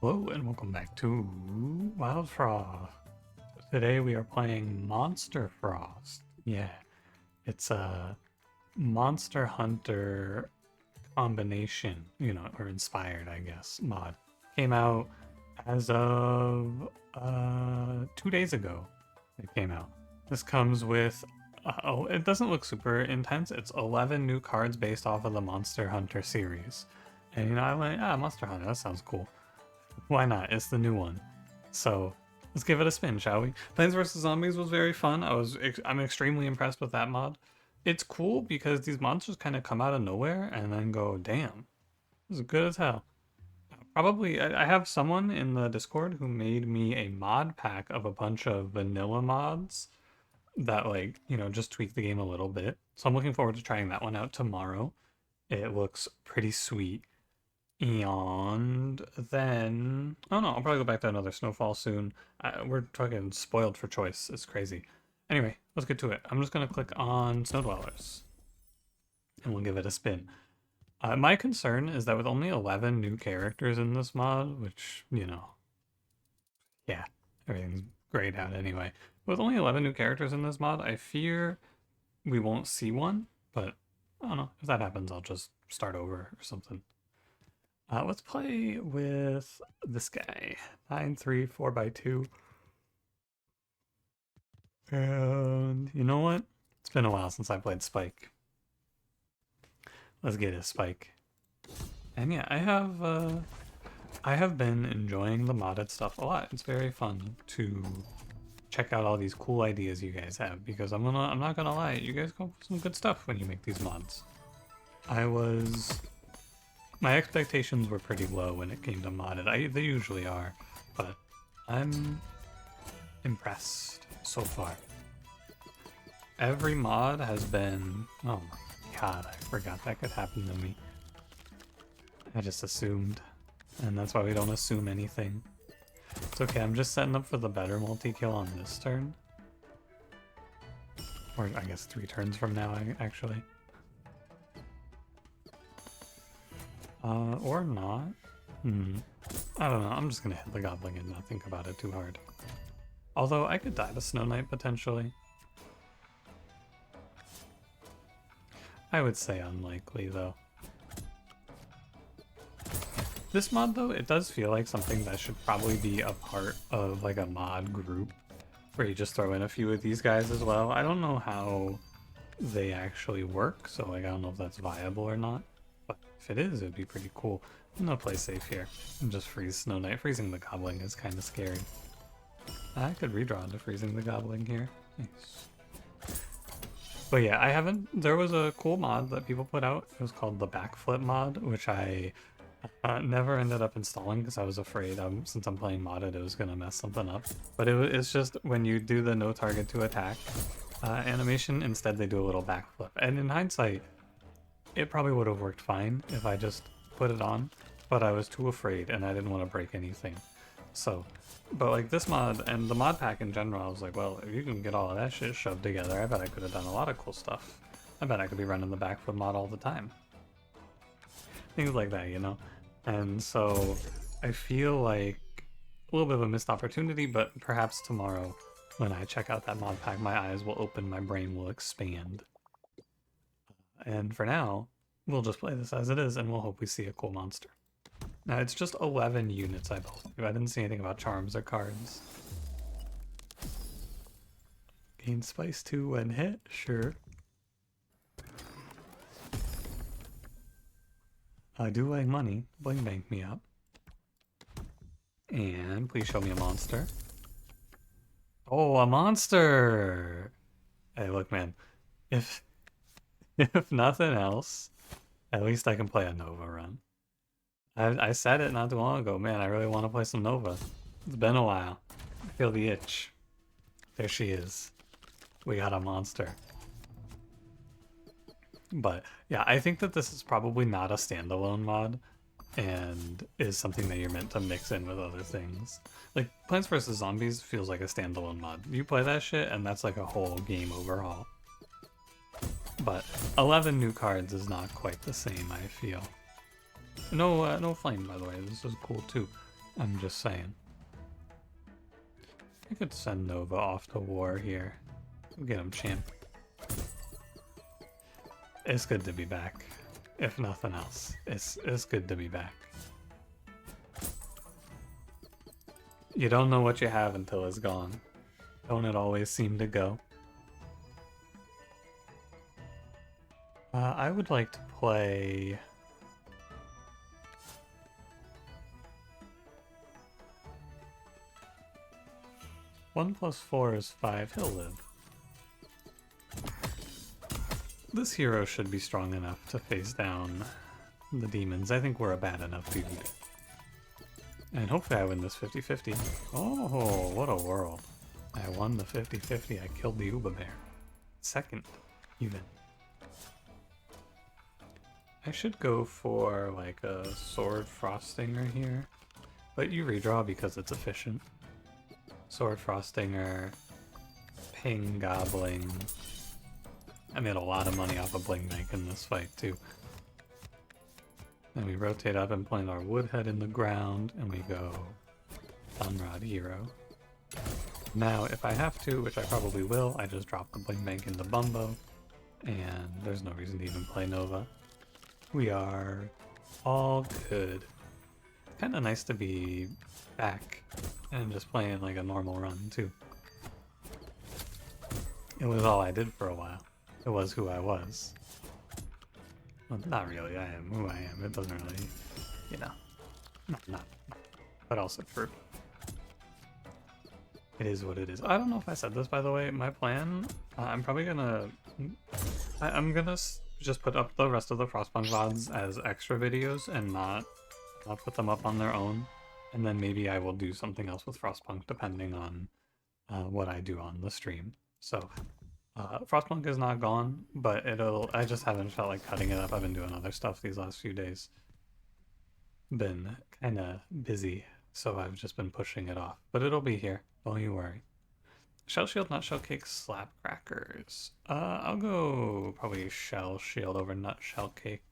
Hello and welcome back to Wildfrost. Today we are playing Monsterfrost. Yeah, it's a Monster Hunter combination, or inspired, I guess, mod. Came out as of 2 days ago. It came out. This comes with, it doesn't look super intense. It's 11 new cards based off of the Monster Hunter series. And I went, Monster Hunter, that sounds cool. Why not? It's the new one. So let's give it a spin, shall we? Plants vs. Zombies was very fun. I'm extremely impressed with that mod. It's cool because these monsters kind of come out of nowhere and then go, damn, this is good as hell. Probably, I have someone in the Discord who made me a mod pack of a bunch of vanilla mods that, just tweak the game a little bit. So I'm looking forward to trying that one out tomorrow. It looks pretty sweet. And then, oh no, I'll probably go back to another Snowfall soon. We're fucking spoiled for choice. It's crazy. Anyway, let's get to it. I'm just gonna click on Snow Dwellers, and we'll give it a spin. My concern is that with only 11 new characters in this mod, which, yeah, everything's grayed out anyway. With only 11 new characters in this mod, I fear we won't see one, but I don't know. If that happens, I'll just start over or something. Let's play with this guy. 9-3, 4x2. And you know what? It's been a while since I played Spike. Let's get a Spike. And yeah, I have been enjoying the modded stuff a lot. It's very fun to check out all these cool ideas you guys have, because I'm not gonna lie, you guys come up with some good stuff when you make these mods. My expectations were pretty low when it came to modded. They usually are, but I'm impressed so far. Every mod has been... Oh my god, I forgot that could happen to me. I just assumed, and that's why we don't assume anything. It's okay, I'm just setting up for the better multi-kill on this turn. Or I guess 3 turns from now, actually. Or not. I don't know, I'm just gonna hit the goblin and not think about it too hard. Although, I could die to Snow Knight, potentially. I would say unlikely, though. This mod, though, it does feel like something that should probably be a part of, like, a mod group, where you just throw in a few of these guys as well. I don't know how they actually work, so, like, I don't know if that's viable or not. But if it is, it'd be pretty cool. I'm gonna play safe here and just freeze Snow Knight. Freezing the Goblin is kind of scary. I could redraw into freezing the Goblin here. Nice. But yeah, there was a cool mod that people put out. It was called the Backflip mod, which I never ended up installing because I was afraid, since I'm playing modded, it was gonna mess something up. But it's just when you do the no target to attack animation, instead they do a little backflip. And in hindsight, it probably would have worked fine if I just put it on, but I was too afraid and I didn't want to break anything. So, but like this mod and the mod pack in general, I was like, well, if you can get all of that shit shoved together, I bet I could have done a lot of cool stuff. I bet I could be running the backflip mod all the time. Things like that, you know? And so I feel like a little bit of a missed opportunity, but perhaps tomorrow when I check out that mod pack, my eyes will open, my brain will expand. And for now, we'll just play this as it is, and we'll hope we see a cool monster. Now, it's just 11 units, I believe. I didn't see anything about charms or cards. Gain spice 2 when hit? Sure. I do like money. Bling bank me up. And please show me a monster. Oh, a monster! Hey, look, man. If nothing else, at least I can play a Nova run. I said it not too long ago, man, I really want to play some Nova. It's been a while. I feel the itch. There she is. We got a monster. But yeah, I think that this is probably not a standalone mod, and is something that you're meant to mix in with other things. Like, Plants vs. Zombies feels like a standalone mod. You play that shit, and that's like a whole game overhaul. But 11 new cards is not quite the same, I feel. No flame, by the way. This is cool too. I'm just saying. I could send Nova off to war here. We'll get him champ. It's good to be back. If nothing else, it's good to be back. You don't know what you have until it's gone. Don't it always seem to go? I would like to play... One plus 4 is 5. He'll live. This hero should be strong enough to face down the demons. I think we're a bad enough dude. And hopefully I win this 50-50. Oh, what a world. I won the 50-50. I killed the Uba Bear. Second, even. I should go for like a Sword Frostinger here. But you redraw because it's efficient. Sword Frostinger, Ping Gobbling. I made a lot of money off of Bling Bank in this fight too. Then we rotate up and plant our Woodhead in the ground, and we go Sunrod Hero. Now, if I have to, which I probably will, I just drop the Bling Bank into Bumbo, and there's no reason to even play Nova. We are all good. Kinda nice to be back and just playing like a normal run too. It was all I did for a while. It was who I was. Well, not really, I am who I am. It doesn't really, you know, not, but also true. It is what it is. I don't know if I said this, by the way. My plan, I'm probably gonna, I'm gonna just put up the rest of the Frostpunk VODs as extra videos and not put them up on their own. And then maybe I will do something else with Frostpunk depending on what I do on the stream. So Frostpunk is not gone, but I just haven't felt like cutting it up. I've been doing other stuff these last few days. Been kind of busy, so I've just been pushing it off. But it'll be here, don't you worry. Shell Shield, Nut Shell Cake, Slap Crackers. I'll go probably Shell Shield over Nut Shell Cake.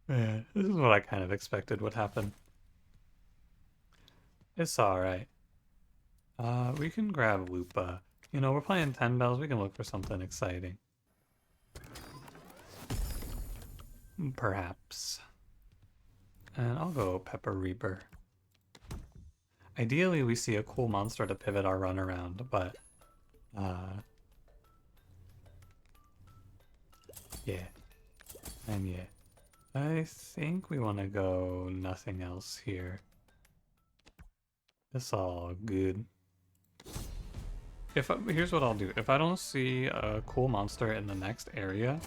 Yeah, this is what I kind of expected would happen. It's alright. We can grab Lupa. You know, we're playing 10 bells, we can look for something exciting. Perhaps. And I'll go Pepper Reaper. Ideally, we see a cool monster to pivot our run around, but... yeah. And yeah. I think we want to go nothing else here. It's all good. Here's what I'll do. If I don't see a cool monster in the next area,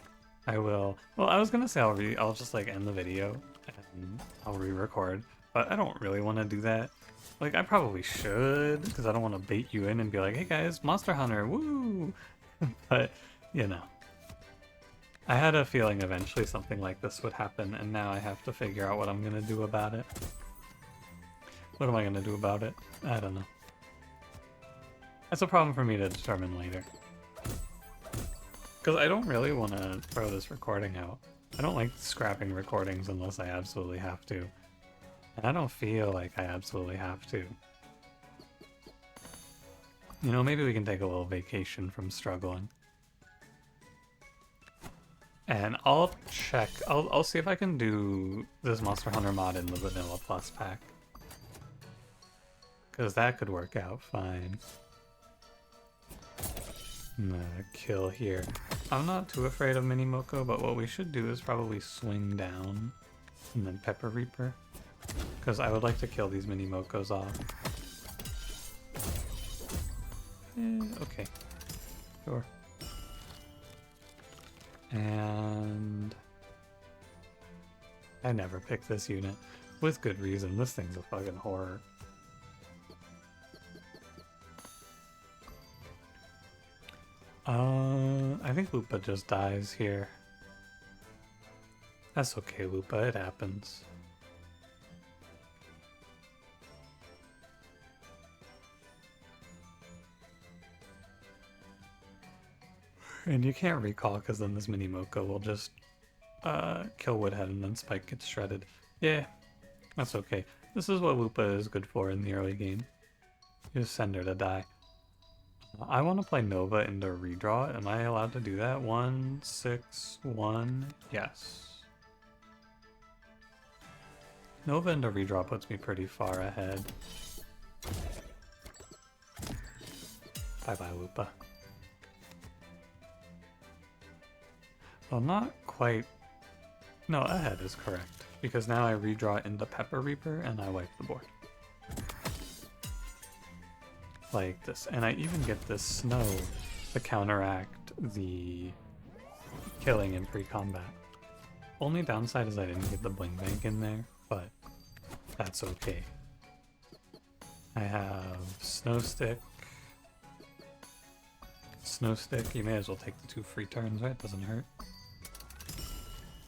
I will... Well, I was gonna say I'll just like end the video and I'll re-record, but I don't really want to do that. Like, I probably should, because I don't want to bait you in and be like, hey guys, Monster Hunter, woo! But, you know. I had a feeling eventually something like this would happen, and now I have to figure out what I'm gonna do about it. What am I gonna do about it? I don't know. That's a problem for me to determine later. Because I don't really want to throw this recording out. I don't like scrapping recordings unless I absolutely have to. And I don't feel like I absolutely have to. You know, maybe we can take a little vacation from struggling. And I'll check, I'll see if I can do this Monster Hunter mod in the Vanilla Plus pack. Because that could work out fine. Kill here. I'm not too afraid of Minimoko, but what we should do is probably swing down and then Pepper Reaper. Because I would like to kill these Minimokos off. Okay. Sure. And... I never picked this unit. With good reason. This thing's a fucking horror. I think Lupa just dies here. That's okay, Lupa, it happens. And you can't recall because then this Minimoko will just kill Woodhead and then Spike gets shredded. Yeah, that's okay. This is what Lupa is good for in the early game. You just send her to die. I want to play Nova into redraw. Am I allowed to do that? 1, 6, 1. Yes. Nova into redraw puts me pretty far ahead. Bye-bye, Lupa. Well, not quite. No, ahead is correct. Because now I redraw into Pepper Reaper and I wipe the board. Like this. And I even get this snow to counteract the killing in pre-combat. Only downside is I didn't get the Bling Bank in there, but that's okay. I have Snow Stick. Snow Stick, you may as well take the 2 free turns, right? Doesn't hurt.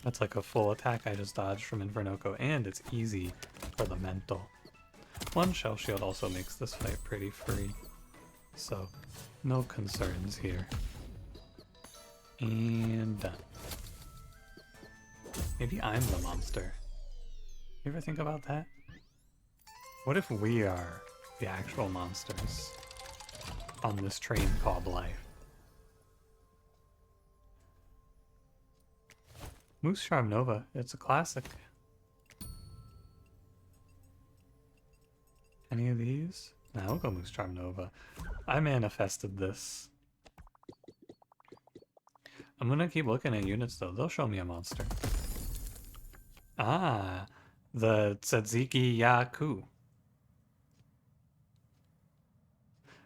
That's like a full attack I just dodged from Infernoco, and it's easy for the mental. 1 Shell Shield also makes this fight pretty free, so no concerns here. And done. Maybe I'm the monster. You ever think about that? What if we are the actual monsters on this train called life? Moose Charm Nova, it's a classic. Any of these? No, I'll go Moose Charm Nova. I manifested this. I'm gonna keep looking at units though, they'll show me a monster. Ah, the Tzatziki Yaku.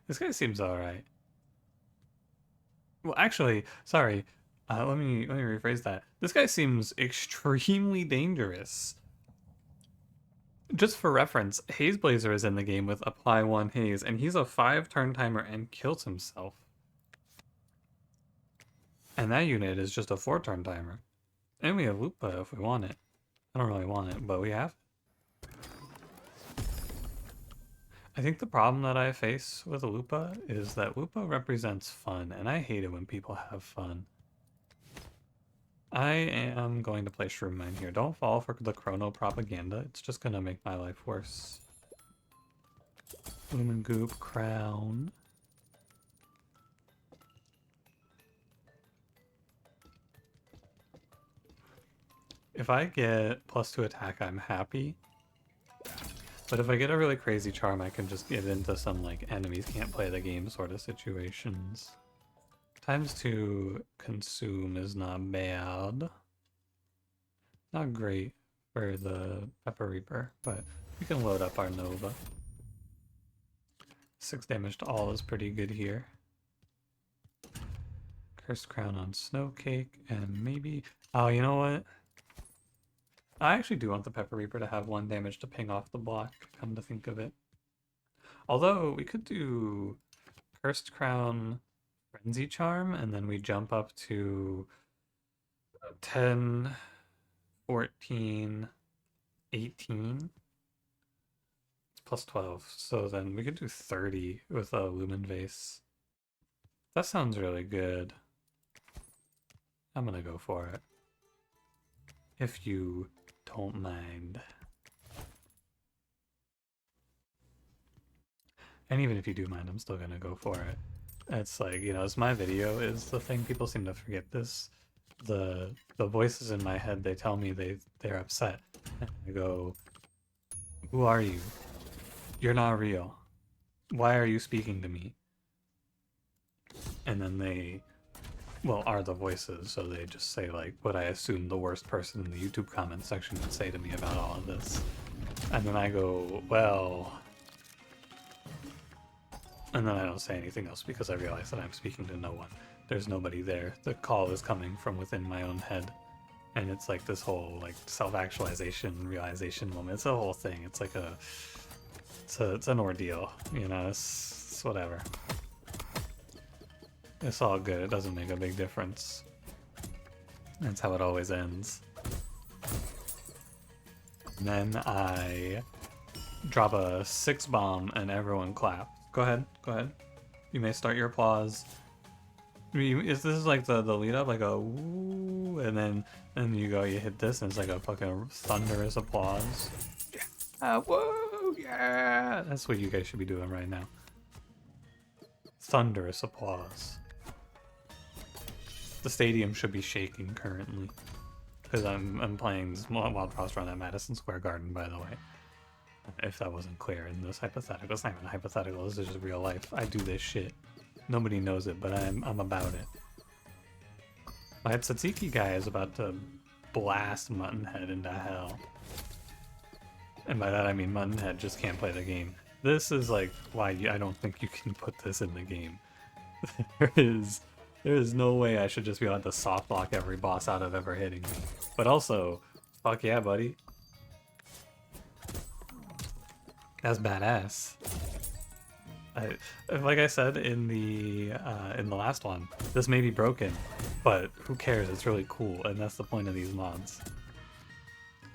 This guy seems alright. Well, actually, sorry. Let me rephrase that. This guy seems extremely dangerous. Just for reference, Haze Blazer is in the game with Apply 1 Haze, and he's a 5 turn timer and kills himself. And that unit is just a 4 turn timer. And we have Lupa if we want it. I don't really want it, but we have it. I think the problem that I face with Lupa is that Lupa represents fun, and I hate it when people have fun. I am going to play Shroom Mine here. Don't fall for the Chrono propaganda. It's just going to make my life worse. Lumen Goop, Crown. If I get +2 attack, I'm happy. But if I get a really crazy charm, I can just get into some, like, enemies can't play the game sort of situations. ×2 consume is not bad. Not great for the Pepper Reaper, but we can load up our Nova. 6 damage to all is pretty good here. Cursed Crown on Snowcake, and maybe... Oh, you know what? I actually do want the Pepper Reaper to have 1 damage to ping off the block, come to think of it. Although, we could do Cursed Crown... Frenzy Charm, and then we jump up to 10, 14, 18. It's +12, so then we could do 30 with a Lumen Vase. That sounds really good. I'm gonna go for it. If you don't mind. And even if you do mind, I'm still gonna go for it. It's like, you know, it's my video is the thing. People seem to forget this. The voices in my head, they tell me they're upset. And I go, who are you? You're not real. Why are you speaking to me? And then they, well, are the voices, so they just say like what I assume the worst person in the YouTube comment section would say to me about all of this. And then I go, well... And then I don't say anything else because I realize that I'm speaking to no one. There's nobody there. The call is coming from within my own head. And it's like this whole like self-actualization, realization moment. It's a whole thing. It's like it's an ordeal, you know, it's whatever. It's all good. It doesn't make a big difference. That's how it always ends. And then I drop a 6 bomb and everyone clap. Go ahead, go ahead. You may start your applause. Is this like the lead up, like a woo, and then you hit this, and it's like a fucking thunderous applause. Whoa, yeah! That's what you guys should be doing right now. Thunderous applause. The stadium should be shaking currently, because I'm playing Wildfrost run at Madison Square Garden, by the way. If that wasn't clear in this hypothetical, it's not even hypothetical. This is just real life. I do this shit. Nobody knows it, but I'm about it. My Tzatziki guy is about to blast Muttonhead into hell. And by that I mean Muttonhead just can't play the game. This is like why I don't think you can put this in the game. there is no way I should just be able to soft block every boss out of ever hitting me. But also, fuck yeah, buddy. That's badass. Like I said in the last one, this may be broken, but who cares? It's really cool, and that's the point of these mods.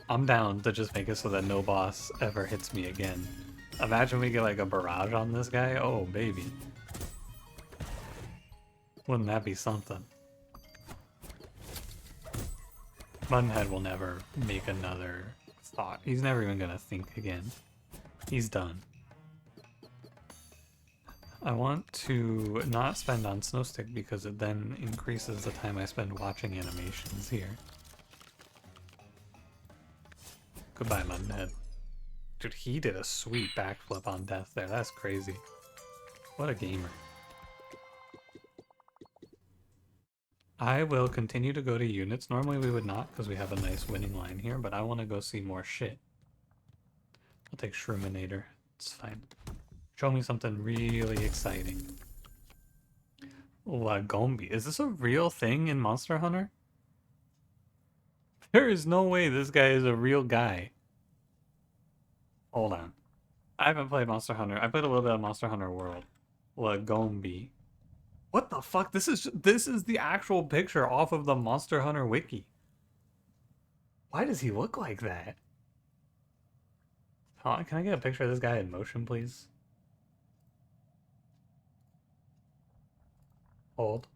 I'm down to just make it so that no boss ever hits me again. Imagine we get like a barrage on this guy. Oh baby, wouldn't that be something? Muttonhead will never make another thought. He's never even gonna think again. He's done. I want to not spend on Snowstick because it then increases the time I spend watching animations here. Goodbye, Muttonhead. Dude, he did a sweet backflip on death there. That's crazy. What a gamer. I will continue to go to units. Normally we would not because we have a nice winning line here, but I want to go see more shit. I'll take Shroominator. It's fine. Show me something really exciting. Lagombi. Is this a real thing in Monster Hunter? There is no way this guy is a real guy. Hold on. I haven't played Monster Hunter. I played a little bit of Monster Hunter World. Lagombi. What the fuck? This is the actual picture off of the Monster Hunter wiki. Why does he look like that? Can I get a picture of this guy in motion, please? Hold.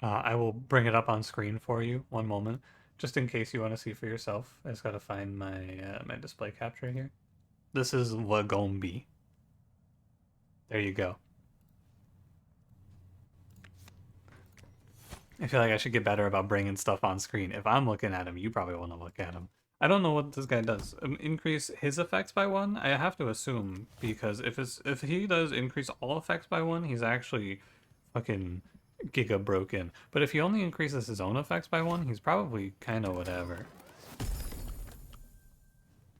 I will bring it up on screen for you. One moment. Just in case you want to see for yourself. I just gotta find my my display capture here. This is Lagombi. There you go. I feel like I should get better about bringing stuff on screen. If I'm looking at him, you probably want to look at him. I don't know what this guy does. Increase his effects by 1? I have to assume, because if he does increase all effects by 1, he's actually fucking giga broken. But if he only increases his own effects by 1, he's probably kind of whatever.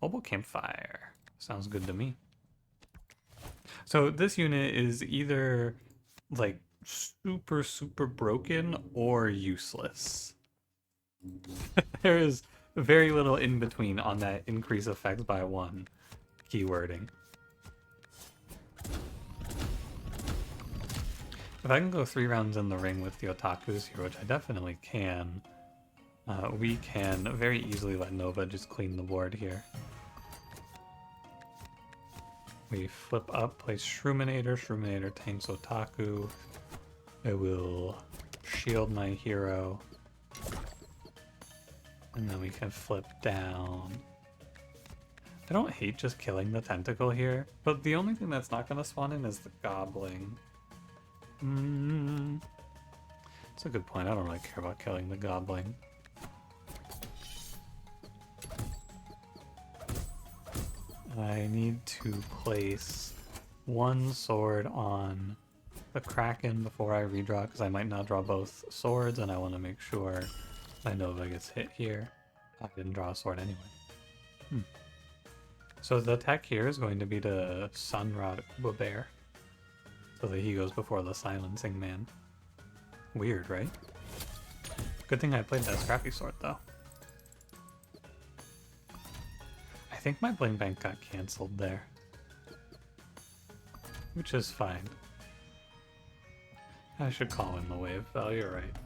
Mobile campfire. Sounds good to me. So this unit is either like super broken or useless. There is very little in between on that increase effects by 1 keywording. If I can go 3 rounds in the ring with the otakus here, which I definitely can, we can very easily let Nova just clean the board here. We flip up, place Shroominator. Shroominator tanks otaku. I will shield my hero. And then we can flip down. I don't hate just killing the tentacle here, but the only thing that's not going to spawn in is the gobbling. That's a good point. I don't really care about killing the gobbling. I need to place 1 sword on the Kraken before I redraw, because I might not draw both swords, and I want to make sure my Nova gets hit here. I didn't draw a sword anyway. So the attack here is going to be to Sunrod Uba Bear, so that he goes before the Silencing Man. Weird, right? Good thing I played that Scrappy Sword, though. I think my Bling Bank got cancelled there, which is fine. I should call in the wave. Oh, you're right.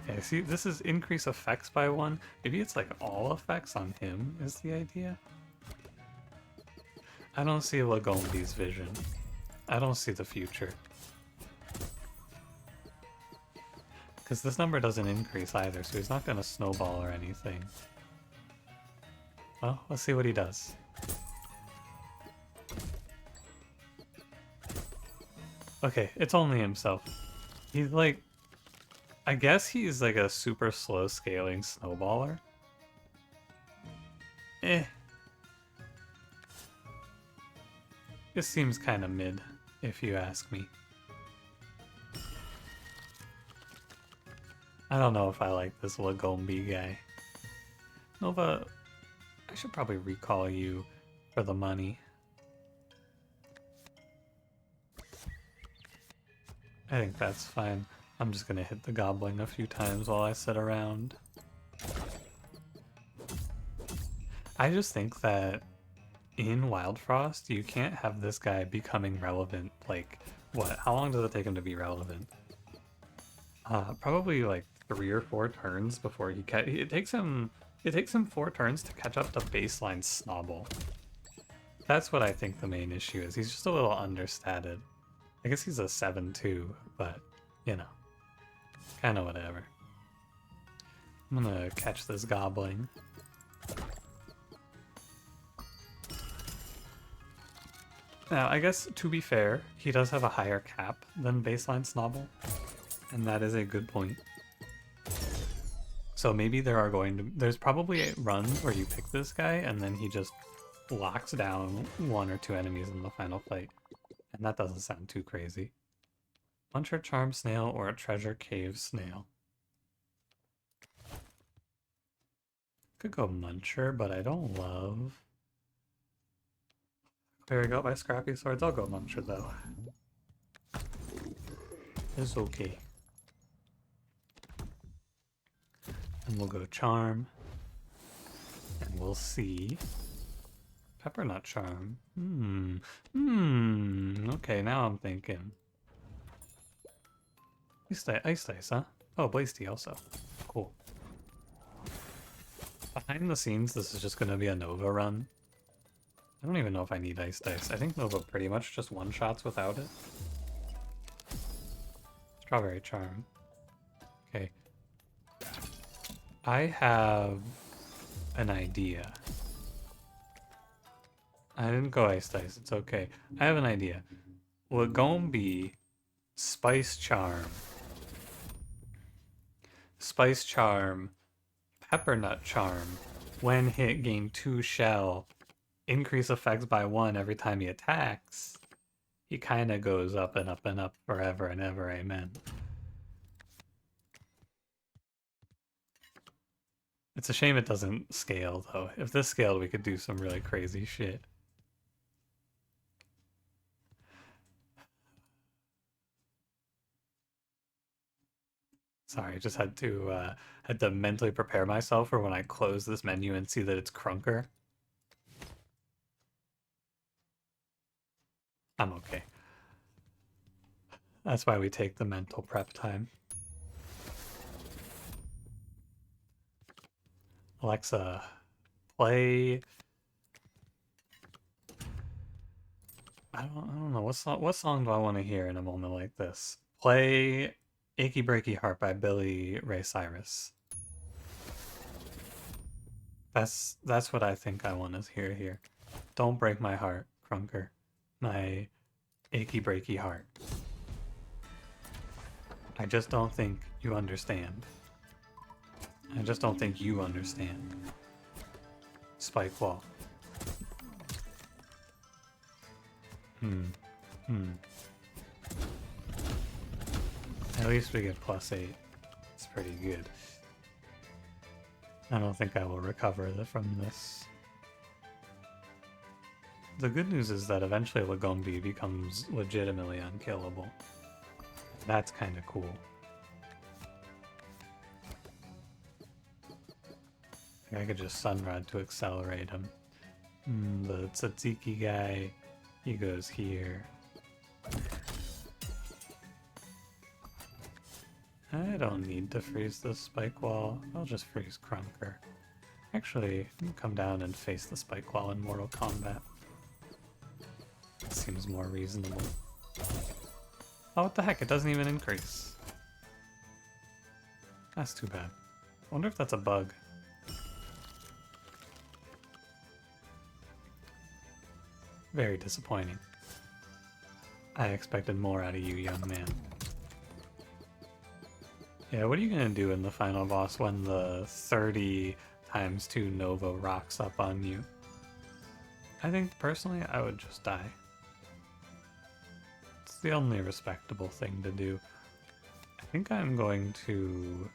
Okay, see, this is increase effects by 1. Maybe it's like all effects on him is the idea. I don't see Lagombi's vision. I don't see the future. Because this number doesn't increase either, so he's not going to snowball or anything. Well, let's see what he does. Okay, it's only himself. He's like... I guess he's like a super slow scaling snowballer. Eh. This seems kind of mid, if you ask me. I don't know if I like this Lagombi guy. Nova, I should probably recall you for the money. I think that's fine. I'm just gonna hit the goblin a few times while I sit around. I just think that in Wildfrost, you can't have this guy becoming relevant. Like, what? How long does it take him to be relevant? Probably like 3 or 4 turns before he it takes him 4 turns to catch up to baseline Snobble. That's what I think the main issue is. He's just a little understated. I guess he's a 7-2, but you know, kind of whatever. I'm gonna catch this goblin. Now, I guess to be fair, he does have a higher cap than baseline Snobble, and that is a good point. So maybe there's probably runs where you pick this guy and then he just locks down 1 or 2 enemies in the final fight. And that doesn't sound too crazy. Muncher Charm Snail or a Treasure Cave Snail. Could go Muncher, but I don't love... There we go, my Scrappy Swords. I'll go Muncher though. It's okay. And we'll go Charm. And we'll see. Peppernut Charm. Okay, now I'm thinking. Ice Dice, huh? Oh, Blaze Tea also. Cool. Behind the scenes, this is just gonna be a Nova run. I don't even know if I need Ice Dice. I think Nova pretty much just one-shots without it. Strawberry Charm. Okay. I have an idea. I didn't go Ice Dice, it's okay. I have an idea. Lagombi, Spice Charm. Spice Charm, Peppernut Charm. When hit, gain 2 shell. Increase effects by 1 every time he attacks. He kinda goes up and up and up forever and ever, amen. It's a shame it doesn't scale, though. If this scaled, we could do some really crazy shit. Sorry, I just had to mentally prepare myself for when I close this menu and see that it's Crunker. I'm okay. That's why we take the mental prep time. Alexa, play... I don't know, what song do I want to hear in a moment like this? Play Achy Breaky Heart by Billy Ray Cyrus. That's what I think I want to hear here. Don't break my heart, Crunker. My achy breaky heart. I just don't think you understand. I just don't think you understand. Spike Wall. At least we get +8. It's pretty good. I don't think I will recover from this. The good news is that eventually Lagombi becomes legitimately unkillable. That's kind of cool. I could just Sunrod to accelerate him. The Tzatziki guy, he goes here. I don't need to freeze the spike wall. I'll just freeze Crunker. Actually, you can come down and face the spike wall in Mortal Kombat. Seems more reasonable. Oh, what the heck? It doesn't even increase. That's too bad. I wonder if that's a bug. Very disappointing. I expected more out of you, young man. Yeah, what are you gonna do in the final boss when the 30 times 2 Nova rocks up on you? I think, personally, I would just die. It's the only respectable thing to do. I think I'm going to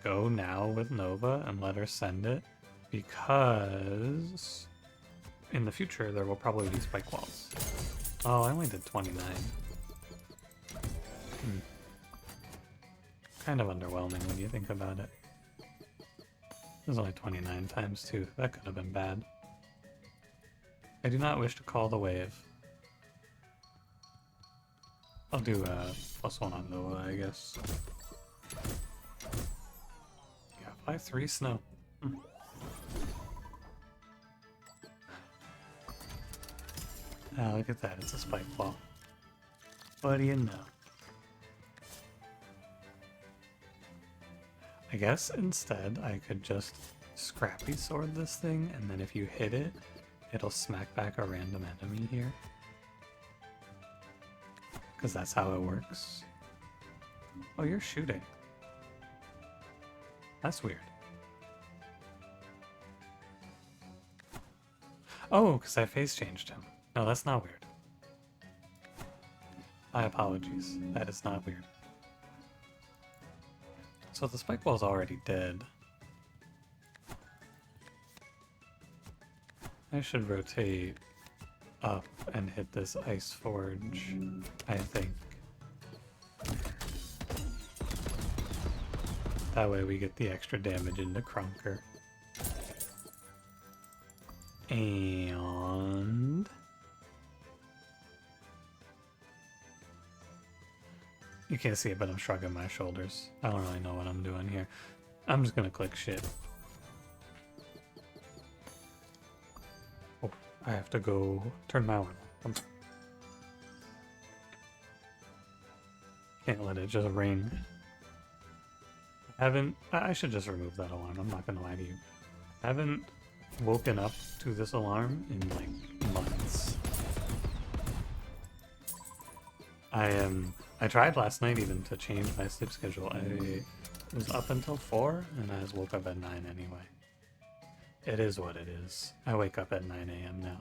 go now with Nova and let her send it, because in the future there will probably be spike walls. Oh, I only did 29. Kind of underwhelming when you think about it. There's only 29 times 2. That could have been bad. I do not wish to call the wave. I'll do a +1 on Nova, I guess. Yeah, 5-3 snow. Ah, look at that. It's a spike wall. What do you know? I guess instead I could just scrappy sword this thing, and then if you hit it, it'll smack back a random enemy here. Because that's how it works. Oh, you're shooting. That's weird. Oh, because I face changed him. No, that's not weird. My apologies. That is not weird. So the spike wall's already dead. I should rotate up and hit this ice forge, I think. That way we get the extra damage into Krunker. And you can't see it, but I'm shrugging my shoulders. I don't really know what I'm doing here. I'm just gonna click shit. Oh, I have to go turn my alarm on. Can't let it just ring. I should just remove that alarm, I'm not gonna lie to you. I haven't woken up to this alarm in like months. I tried last night even to change my sleep schedule. I was up until 4 and I just woke up at 9 anyway. It is what it is. I wake up at 9 AM now.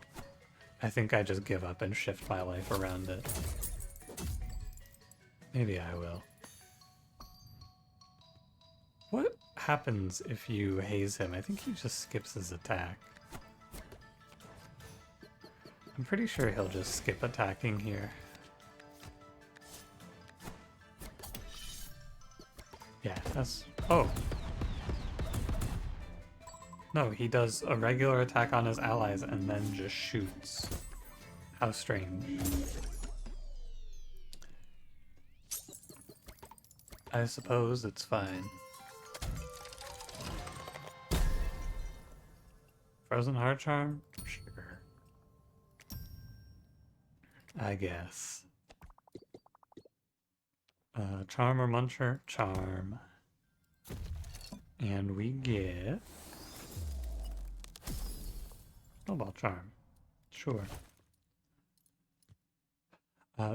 I think I just give up and shift my life around it. Maybe I will. What happens if you haze him? I think he just skips his attack. I'm pretty sure he'll just skip attacking here. Yeah, that's... Oh! No, he does a regular attack on his allies and then just shoots. How strange. I suppose it's fine. Frozen Heart Charm? Sure. I guess. Charm or Muncher? Charm. And we get... Snowball Charm. Sure.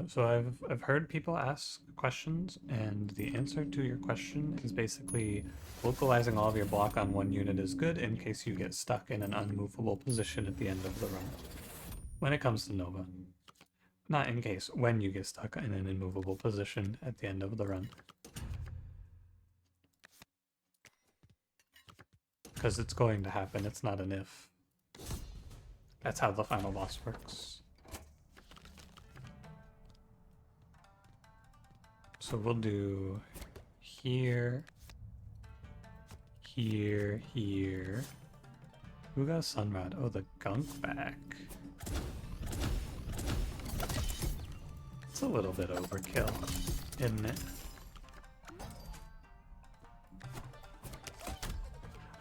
So I've heard people ask questions, and the answer to your question is basically localizing all of your block on one unit is good in case you get stuck in an unmovable position at the end of the run. When it comes to Nova. Not in case, when you get stuck in an immovable position at the end of the run. Because it's going to happen, it's not an if. That's how the final boss works. So we'll do here, here, here. Who got Sunrod? Oh, the gunk back. It's a little bit overkill, isn't it?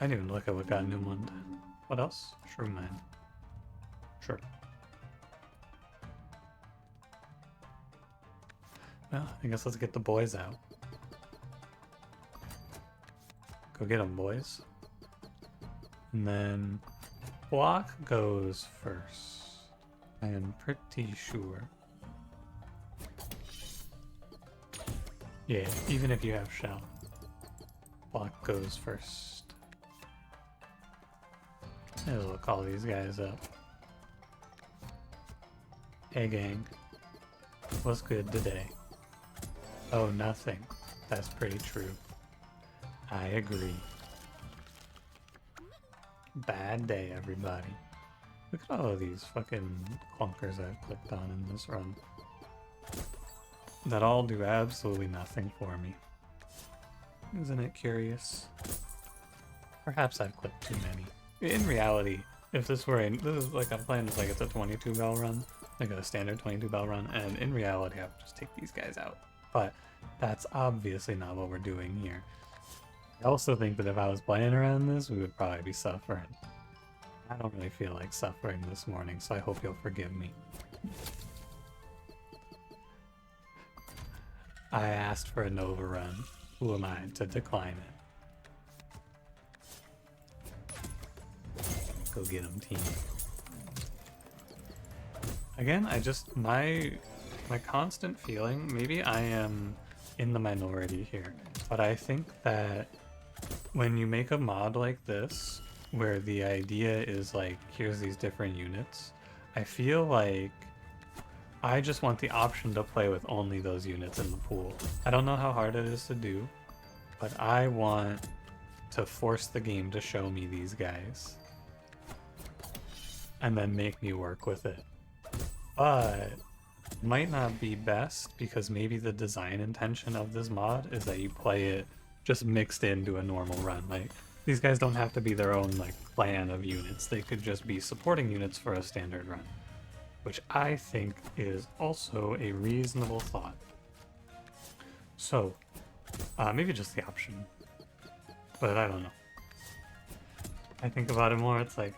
I didn't even look at what got Newland. What else? Shroom Man. Sure. Well, I guess let's get the boys out. Go get them, boys. And then block goes first. I am pretty sure. Yeah, even if you have shell, block goes first. We'll call these guys up. Hey gang, what's good today? Oh, nothing. That's pretty true. I agree. Bad day, everybody. Look at all of these fucking clunkers I've clicked on in this run. That all do absolutely nothing for me. Isn't it curious? Perhaps I've clicked too many. In reality, if this were this is like I'm playing this like it's a 22 bell run, like a standard 22 bell run, and in reality I would just take these guys out. But that's obviously not what we're doing here. I also think that if I was playing around this, we would probably be suffering. I don't really feel like suffering this morning, so I hope you'll forgive me. I asked for an overrun. Who am I to decline it? Go get him, team. Again, my constant feeling, maybe I am in the minority here, but I think that when you make a mod like this, where the idea is like, here's these different units, I feel like I just want the option to play with only those units in the pool. I don't know how hard it is to do, but I want to force the game to show me these guys and then make me work with it. But might not be best, because maybe the design intention of this mod is that you play it just mixed into a normal run. Like, these guys don't have to be their own like clan of units. They could just be supporting units for a standard run, which I think is also a reasonable thought. So, maybe just the option, but I don't know. I think about it more, it's like,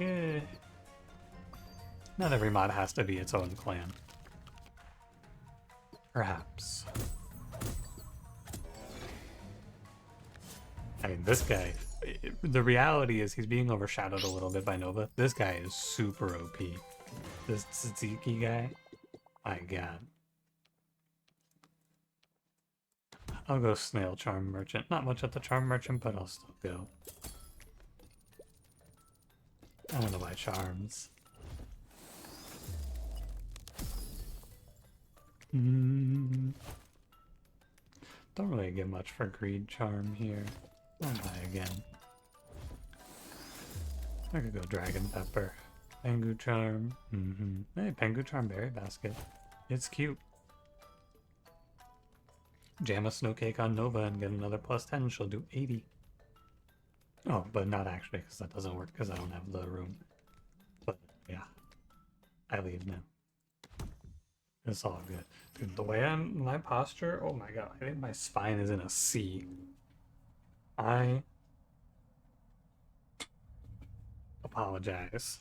not every mod has to be its own clan. Perhaps. I mean, this guy, the reality is he's being overshadowed a little bit by Nova. This guy is super OP. This Tzatziki guy, my god. I'll go Snail Charm Merchant. Not much at the Charm Merchant, but I'll still go. I want to buy charms. Don't really get much for Greed Charm here. I'll buy again. I could go Dragon Pepper. Pengu Charm. Hey, Pengu Charm Berry Basket. It's cute. Jam a Snow Cake on Nova and get another +10. She'll do 80. Oh, but not actually, because that doesn't work because I don't have the room. But yeah, I leave now. It's all good. Dude, the way my posture, oh my god, I think my spine is in a C. I apologize.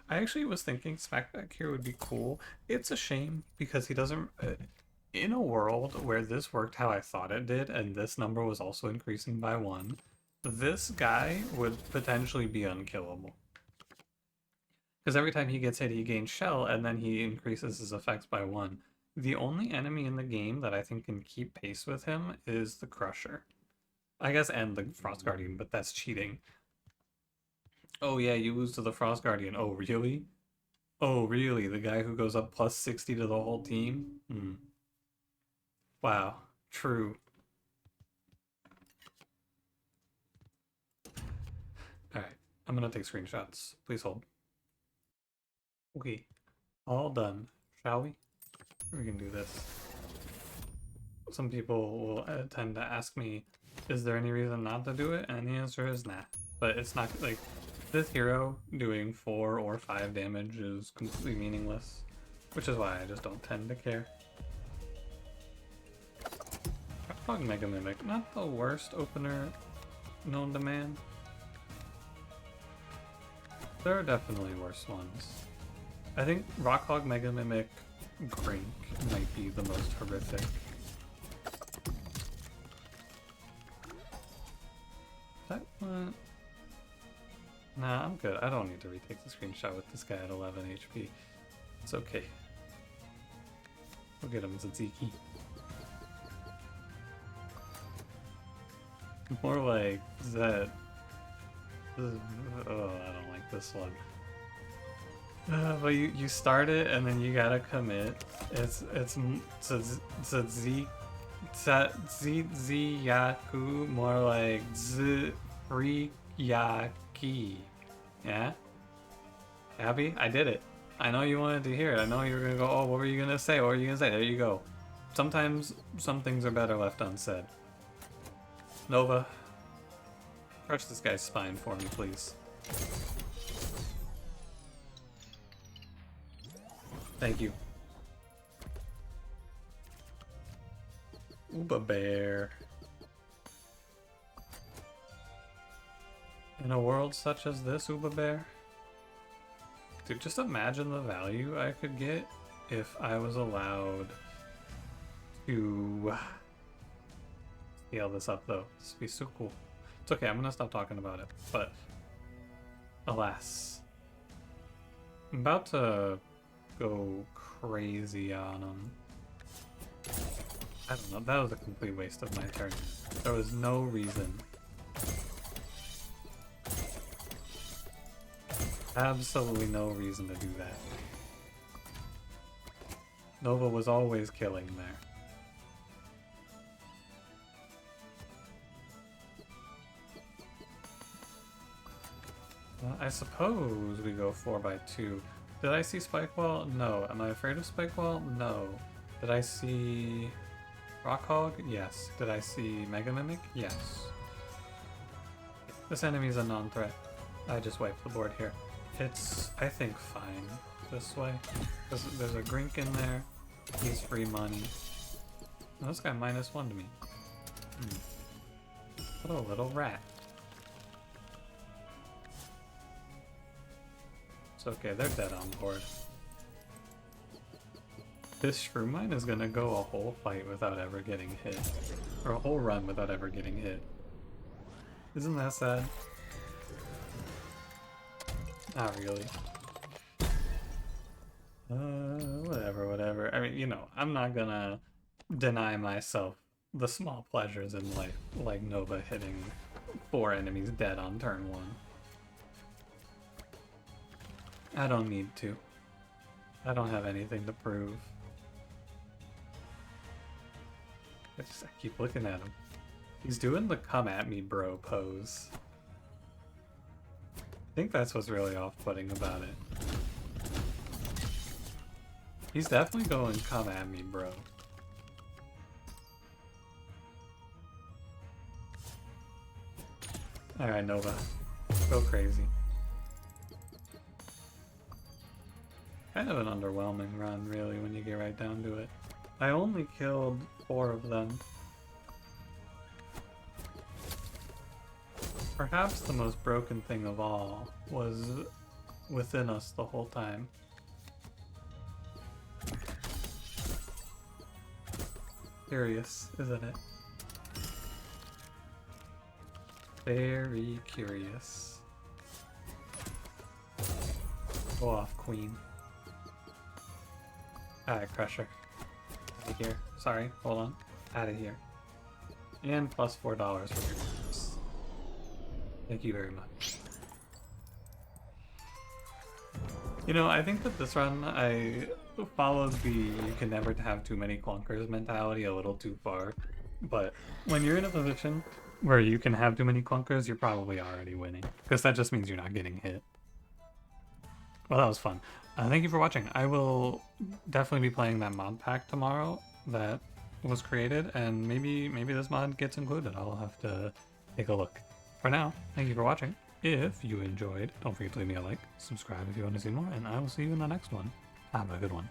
I actually was thinking Smackback here would be cool. It's a shame because he doesn't... in a world where this worked how I thought it did, and this number was also increasing by 1, this guy would potentially be unkillable. Because every time he gets hit, he gains shell, and then he increases his effects by 1. The only enemy in the game that I think can keep pace with him is the Crusher. I guess, and the Frost Guardian, but that's cheating. Oh yeah, you lose to the Frost Guardian. Oh, really? Oh, really? The guy who goes up +60 to the whole team? Wow. True. Alright, I'm gonna take screenshots. Please hold. Okay, all done. Shall we? We can do this. Some people will tend to ask me, is there any reason not to do it? And the answer is nah. But it's not like this hero doing 4 or 5 damage is completely meaningless, which is why I just don't tend to care. Rockhog Mega Mimic, not the worst opener known to man. There are definitely worse ones. I think Rockhog Mega Mimic Grink might be the most horrific. That one... Nah, I'm good. I don't need to retake the screenshot with this guy at 11 HP. It's okay. We'll get him Tzatziki. More like Zed. Oh, I don't like this one. But you start it and then you gotta commit. It's Yaku, more like Zriyaki. Yeah? Abby, I did it. I know you wanted to hear it. I know you were gonna go, oh, what were you gonna say? What were you gonna say? There you go. Sometimes some things are better left unsaid. Nova, crush this guy's spine for me, please. Thank you. Uba Bear. In a world such as this, Uba Bear? Dude, just imagine the value I could get if I was allowed to scale this up, though. This would be so cool. It's okay, I'm gonna stop talking about it, but alas. I'm about to go crazy on him. I don't know, that was a complete waste of my turn. There was no reason. Absolutely no reason to do that. Nova was always killing there. I suppose we go 4x2. Did I see Spike Wall? No. Am I afraid of Spike Wall? No. Did I see Rock Hog? Yes. Did I see Mega Mimic? Yes. This enemy's a non-threat. I just wiped the board here. It's, I think, fine this way. There's a Grink in there. He's free money. Oh, this guy -1 to me. What a little rat. It's okay, they're dead on board. This Shroom Mine is gonna go a whole fight without ever getting hit. Or a whole run without ever getting hit. Isn't that sad? Not really. Whatever. I mean, you know, I'm not gonna deny myself the small pleasures in life, like Nova hitting 4 enemies dead on turn 1. I don't need to. I don't have anything to prove. I keep looking at him. He's doing the come at me bro pose. I think that's what's really off-putting about it. He's definitely going come at me bro. Alright, Nova. Go crazy. Kind of an underwhelming run, really, when you get right down to it. I only killed 4 of them. Perhaps the most broken thing of all was within us the whole time. Curious, isn't it? Very curious. Go off, Queen. Alright, Crusher. Out of here. Sorry, hold on. Out of here. And plus $4 for your tips. Thank you very much. You know, I think that this run, I followed the you can never have too many clunkers mentality a little too far. But when you're in a position where you can have too many clunkers, you're probably already winning. Because that just means you're not getting hit. Well, that was fun. Thank you for watching. I will definitely be playing that mod pack tomorrow that was created, and maybe this mod gets included. I'll have to take a look. For now, thank you for watching. If you enjoyed, don't forget to leave me a like, subscribe if you want to see more, and I will see you in the next one. Have a good one.